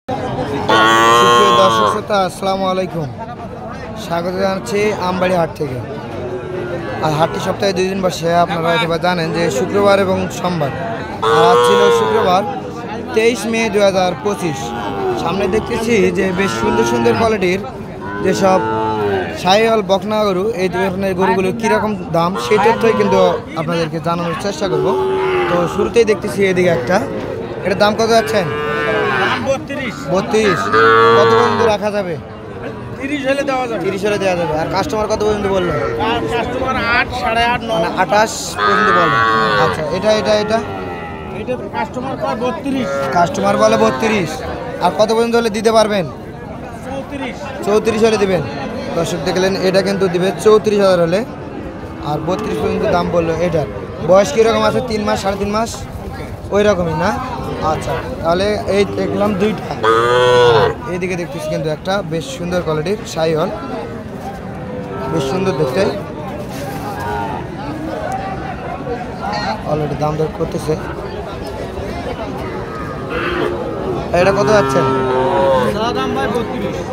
সুপ্রিয় দর্শক শ্রোতা, আসসালামু আলাইকুম। স্বাগত জানাচ্ছি আমবাড়ি হাট থেকে। আর হাটটি সপ্তাহে 2 দিন বসে। আপনারা হয়তো জানেন যে শুক্রবার এবং সোমবার। আর আজ ছিল শুক্রবার 23 মে 2025। সামনে দেখতেছি যে বেশ সুন্দর সুন্দর কোয়ালিটির যেসব শাহিওয়াল বকনা গরু, এই ধরনের গরুগুলো কীরকম দাম সেই তথ্যই কিন্তু আপনাদেরকে জানানোর চেষ্টা করব। তো শুরুতেই দেখতেছি এদিকে একটা, এটার দাম কত যাচ্ছেন? 32। কত পর্যন্ত রাখা যাবে? 30 হলে দেওয়া যাবে। 30 হলে দেওয়া যাবে। আর কাস্টমার কত পর্যন্ত বললো? কাস্টমার 8, 8.5, 9 মানে 28 পর্যন্ত বলে। আচ্ছা, এটা কাস্টমার কয় 32। কাস্টমার বলে 32। আর কত পর্যন্ত হলে দিতে পারবেন? 34 হলে দিবেন। দর্শক দেখলেন, এটা কিন্তু দিবে 34,000 হলে। আর 32 পর্যন্ত দাম বললো। এটার বয়স কীরকম আছে? 3 মাস, 3.5 মাস ওই রকমই না? আচ্ছা, তাহলে এই দেখলাম দুইটা। এইদিকে দেখতেছি কিন্তু একটা বেশ সুন্দর কোয়ালিটির শাহিওয়াল, বেশ সুন্দর দেখতে। অলরেডি দাম দর করতেছে। এটা কত যাচ্ছেন?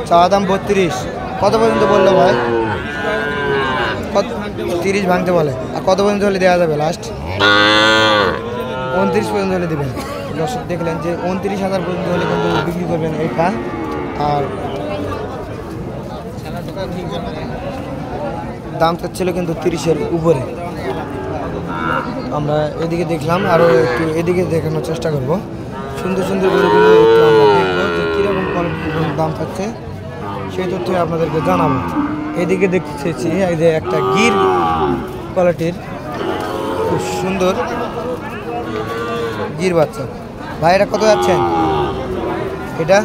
চাওয়া দাম 32। কত পর্যন্ত বললো ভাই? 30 ভাঙতে বলে। আর কত পর্যন্ত হলে দেওয়া যাবে লাস্ট? 29 পর্যন্ত হলে দেবেন। দর্শক দেখলেন যে 29,000 পর্যন্ত হলে কিন্তু বিক্রি করবেন এটা। আর দাম চাচ্ছিল কিন্তু 30-এর উপরে। আমরা এদিকে দেখলাম, আরও একটু এদিকে দেখানোর চেষ্টা করব। সুন্দর সুন্দর গরুগুলো একটু আমরা দেখবো যে কীরকম কোয়ালিটির দাম থাকছে সেই তথ্য আপনাদেরকে জানাবো। এদিকে দেখতেছি এই যে একটা গির কোয়ালিটির খুব সুন্দর গির বাচ্চা। ভাই এটা কত যাচ্ছেন? এটা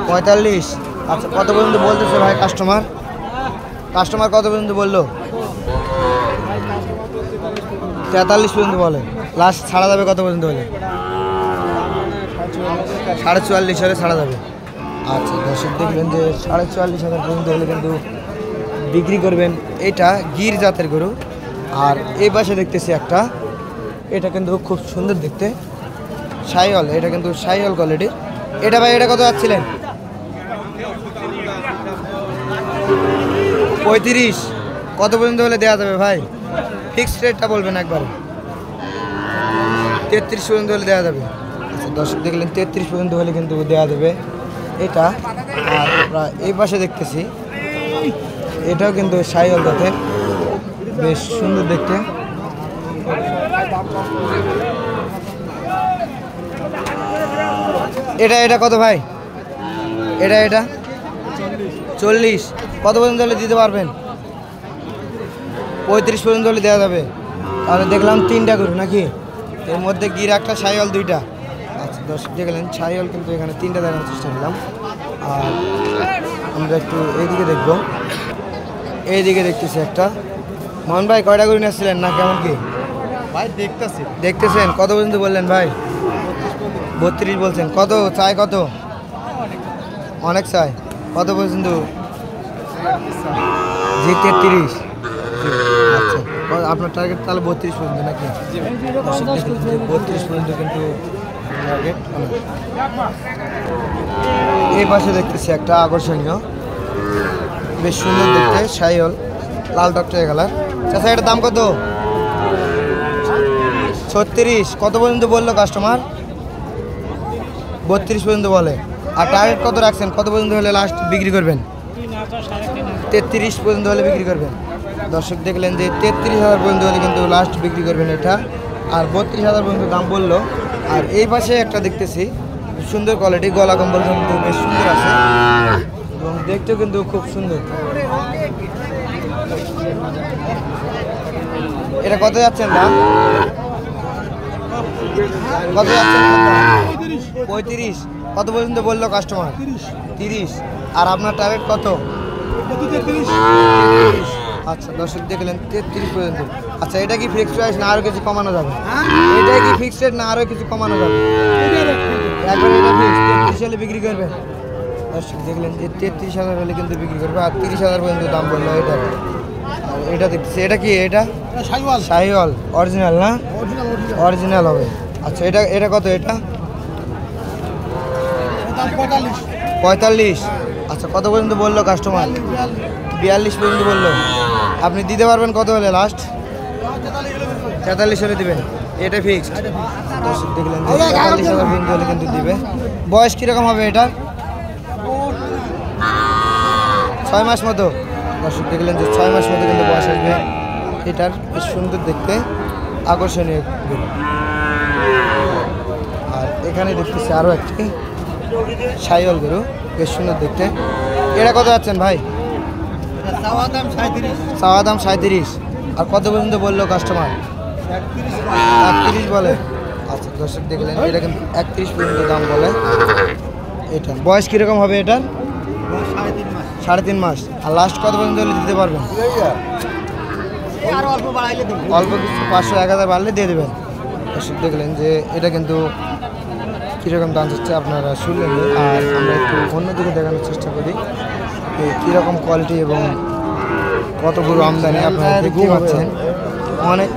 45। আচ্ছা, কত পর্যন্ত বলতেছে ভাই কাস্টমার? কত পর্যন্ত বললো? 43 পর্যন্ত বলে। লাস্ট ছাড়া যাবে কত পর্যন্ত হলে? 44.5 হলে ছাড়া যাবে। আচ্ছা, দর্শক দেখবেন যে 44,000 পর্যন্ত হলে কিন্তু বিক্রি করবেন। এটা গির জাতের গরু। আর এই পাশে দেখতেছি একটা, এটা কিন্তু খুব সুন্দর দেখতে শাহিওয়াল। এটা কিন্তু শাহিওয়াল কোয়ালিটির। এটা ভাই এটা কত যাচ্ছিলেন? 35। কত পর্যন্ত হলে দেওয়া যাবে ভাই? ফিক্সড রেটটা বলবেন একবার। 33 পর্যন্ত হলে দেওয়া যাবে। আচ্ছা, দর্শক দেখলেন 33 পর্যন্ত হলে কিন্তু দেওয়া যাবে এটা। আর আমরা এই পাশে দেখতেছি, এটাও কিন্তু শাহিওয়াল জাতের, বেশ সুন্দর দেখতে। এটা কত ভাই? এটা 40। কত পর্যন্ত হলে দিতে পারবেন? 35 পর্যন্ত হলে দেওয়া যাবে। তাহলে দেখলাম 3টা গরু নাকি, এর মধ্যে গির একটা, শাহিওয়াল 2টা। আচ্ছা, দর্শক দেখলেন শাহিওয়াল কিন্তু এখানে 3টা দেখানোর চেষ্টা করলাম। আর আমরা একটু এইদিকে দেখব। এইদিকে দেখতেছি একটা। মোহন ভাই কয়টা গরু নিয়েছিলেন না কেমন কি ভাই? দেখতেছেন। কত পর্যন্ত বললেন ভাই? 32 বলছেন। কত চাই? কত অনেক চাই। কত পর্যন্ত? জি 33। আচ্ছা, আপনার টার্গেট তাহলে 32 পর্যন্ত নাকি? 32 পর্যন্ত কিন্তু টার্গেট। এই পাশে দেখতেছি একটা আকর্ষণীয়, বেশ সুন্দর দেখতে শাহিওয়াল, লাল টকটকে কালার। আচ্ছা, এটার দাম কত? 36। কত পর্যন্ত বললো কাস্টমার? 32 পর্যন্ত বলে। আর টার্গেট কত রাখছেন? কত পর্যন্ত হলে লাস্ট বিক্রি করবেন? 33 পর্যন্ত হলে বিক্রি করবেন। দর্শক দেখলেন যে 33,000 পর্যন্ত হলে কিন্তু লাস্ট বিক্রি করবেন এটা। আর 32,000 পর্যন্ত দাম বললো। আর এই পাশে একটা দেখতেছি সুন্দর কোয়ালিটি, গলা কম্বল কিন্তু বেশ সুন্দর আছে এবং দেখতেও কিন্তু খুব সুন্দর। এটা কত যাচ্ছেন দাম? কত যাচ্ছেন? 35। কত পর্যন্ত বললো কাস্টমার? 30। আর আপনার টার্গেট কত? 33। আচ্ছা, দর্শক দেখলেন 33 পর্যন্ত। আচ্ছা, এটা কি ফিক্সড প্রাইস না আরও কিছু কমানো যাবে? এটা কি ফিক্সড রেট না আরও কিছু কমানো যাবে? একবার এটা ফিক্সড 33 হলে বিক্রি করবেন। দর্শক দেখলেন যে 33,000 হলে কিন্তু বিক্রি করবে। আর 30,000 পর্যন্ত দাম বললো এটা। আর এটা দেখতেছি, এটা কি? এটা শাহিওয়াল অরিজিনাল না? অরিজিনাল হবে। আচ্ছা, এটা কত? এটা 45। আচ্ছা, কত পর্যন্ত বললো কাস্টমার? 42 পর্যন্ত বললো। আপনি দিতে পারবেন কত হলে লাস্ট? 43 হলে দিবেন, এটা ফিক্সড। দর্শক দেখলেন যে 43,000 পর্যন্ত হলে কিন্তু দিবে। বয়স কীরকম হবে এটা? 6 মাস মতো। দর্শক দেখলেন যে 6 মাস মতো কিন্তু বয়স আসবে এটার। বেশ সুন্দর দেখতে, আকর্ষণীয় গরু। আর এখানে দেখতেছি আরও একটি সাইওয়াল গরু, বেশ সুন্দর দেখতে। এটা কত যাচ্ছেন ভাই? চাওয়া দাম 37। আর কত পর্যন্ত বললো কাস্টমার? 31 বলে। আচ্ছা, দর্শক দেখলেন এটা কিন্তু 31 পর্যন্ত দাম বলে এটা। বয়স কীরকম হবে এটার? 3.5 মাস। আর লাস্ট কত পর্যন্ত হলে দিতে পারবেন? অল্প কিছু 500-1000 বাড়লে দিয়ে দেবেন। দর্শক দেখলেন যে এটা কিন্তু কীরকম দাম হচ্ছে আপনারা শুনলেন। আর আমরা একটু অন্যদিকে দেখানোর চেষ্টা করি কীরকম কোয়ালিটি এবং কত গরু আমদানি। আপনারা দেখতে পাচ্ছেন অনেক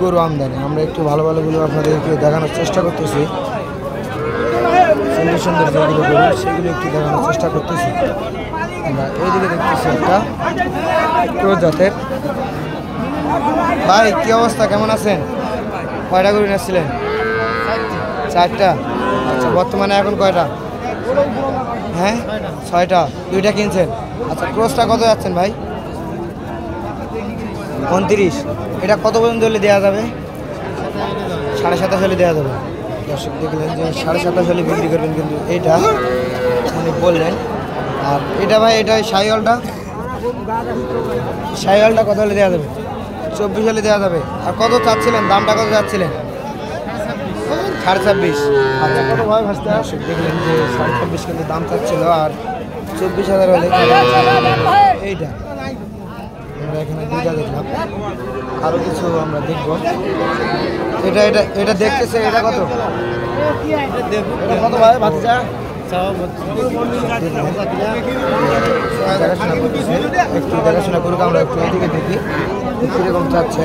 গরু আমদানি। আমরা একটু ভালো ভালোগুলো আপনাদেরকে দেখানোর চেষ্টা করতেছি। সুন্দর সুন্দর যেগুলো গরু সেগুলো একটু দেখানোর চেষ্টা করতেছি। আমরা এইদিকে দেখতেছি একটা ক্রোজ জাতের। ভাই কী অবস্থা, কেমন আছেন? কয়টা গরু নিয়েছিলেন? 4টা। আচ্ছা, বর্তমানে এখন কয়টা? হ্যাঁ, 6টা। 2টা কিনছেন। আচ্ছা, ক্রোজটা কত যাচ্ছেন ভাই? 29। এটা কত পর্যন্ত হলে দেওয়া যাবে? 27.5 হলে দেওয়া যাবে। দর্শক দেখলেন যে 27.5 হলে বিক্রি করবেন কিন্তু এইটা উনি বললেন। আর এটা ভাই, এটা সাইওয়ালটা কত হলে দেওয়া যাবে? 24 হলে দেওয়া যাবে। আর কত চাচ্ছিলেন, দামটা কত চাচ্ছিলেন? 26.5। আচ্ছা, কত ভাই ভাসতে? দর্শক দেখলেন যে 26.5 কিন্তু দাম চাচ্ছিল। আর 24,000 হলে এইটা। আমরা এখানে 2টা দেখলাম, আরও কিছু আমরা দেখব। এটা এটা এটা দেখতেছে, এটা কত? এটা কত ভাই ভাতিজা? দেখাশোনা করতেছে, একটু দেখাশোনা করুক। আমরা একটু এদিকে দেখি কীরকম চাচ্ছে।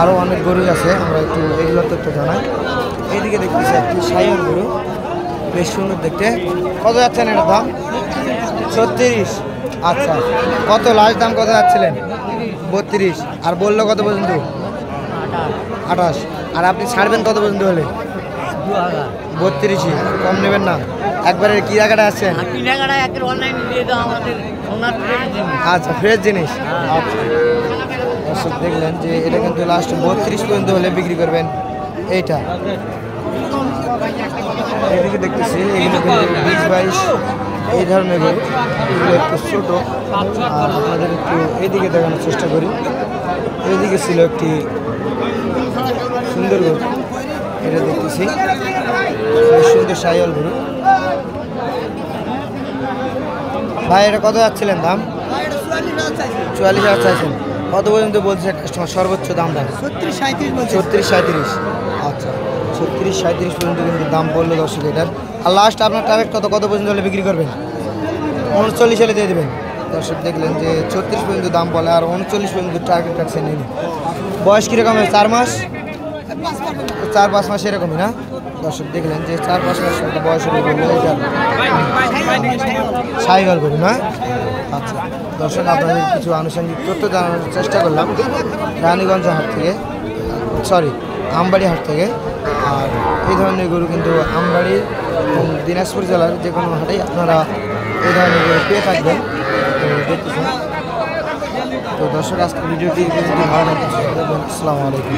আরও অনেক গরু আছে, আমরা একটু এগুলোর তথ্য জানাই। এইদিকে দেখতেছি একটি সাইওয়াল গরু, বেশ সুন্দর দেখতে। কত যাচ্ছেন এটার দাম? 36। আচ্ছা, কত লাস্ট দাম কত যাচ্ছিলেন? 32। আর বললো কত পর্যন্ত? 28। আর আপনি ছাড়বেন কত পর্যন্ত হলে? 32। কম নেবেন না? একবারে কি জায়গাটা আসছেন? আচ্ছা, ফ্রেশ জিনিস। আচ্ছা, দর্শক দেখলেন যে এটা কিন্তু লাস্ট 32 পর্যন্ত হলে বিক্রি করবেন এইটা। এদিকে দেখতেছি এগুলো কিন্তু 20-22 এই ধরনের গরু। এগুলো একটু ছোটো। আর আপনাদের একটু এদিকে দেখানোর চেষ্টা করি। এইদিকে ছিল একটি সুন্দর গরু, এটা দেখতেছি সুন্দর সাইওয়াল গরু। ভাই এটা কত যাচ্ছিলেন দাম? 44,000 চাইছেন। কত পর্যন্ত বলছে কাস্টমার সর্বোচ্চ দামটা? 36-37। আচ্ছা, 36-37 পর্যন্ত কিন্তু দাম বললো দর্শক এটার। আর লাস্ট আপনার টার্গেট কত পর্যন্ত হলে বিক্রি করবেন? 39 হলে দিয়ে দেবেন। দর্শক দেখলেন যে 36 পর্যন্ত দাম বলে, আর 39 পর্যন্ত টার্গেট রাখছেন। বয়স কীরকম হয়? 4 মাস, 4-5 মাস এরকমই না? দর্শক দেখলেন যে 4-5 মাস মতো বয়স হলে বললো এটা সাইওয়াল গরু না? আচ্ছা, দর্শক আপনাদের কিছু আনুষঙ্গিক তথ্য জানানোর চেষ্টা করলাম রানীগঞ্জ হাট থেকে, আমবাড়ি হাট থেকে। আর এই ধরনের গরু কিন্তু আমবাড়ি এবং দিনাজপুর জেলার যে কোনো হাটেই আপনারা এই ধরনের গরু পেয়ে থাকবেন। তো দেখতেছেন। তো দর্শক, আজকে ভিডিওটি ভালো লাগছে। আসসালামু আলাইকুম।